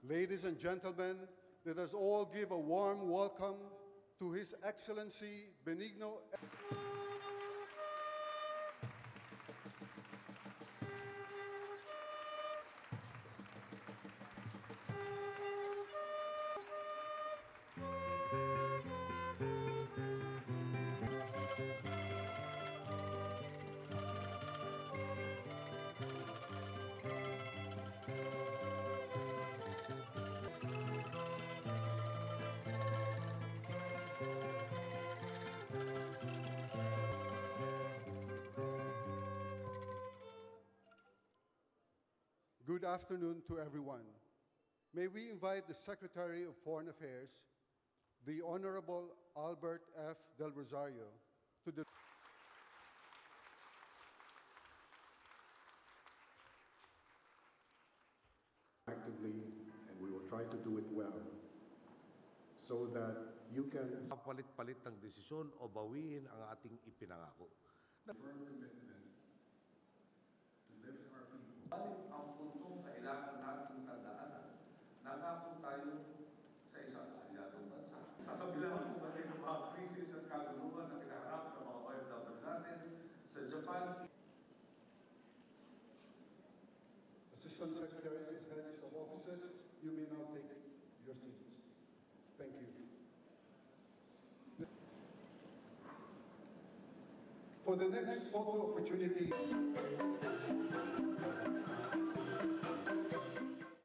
Ladies and gentlemen, let us all give a warm welcome to His Excellency Benigno. Good afternoon to everyone. May we invite the Secretary of Foreign Affairs, the Honorable Albert F. Del Rosario, to the actively, and we will try to do it well, so that you can Palit-palit ng desisyon o bawiin ang ating ipinangako. firm commitment to lift our people. Balit ang puntong kailangan nating tandaan, nangako tayo sa isang aliadong bansa. Sa kabila po kasi ng mga krisis at kaguluhan na kinaharap ng mga OFW natin sa Japan. Assistant Secretaries and Heads of Offices, you may now take your seats. Thank you. For the next photo opportunity,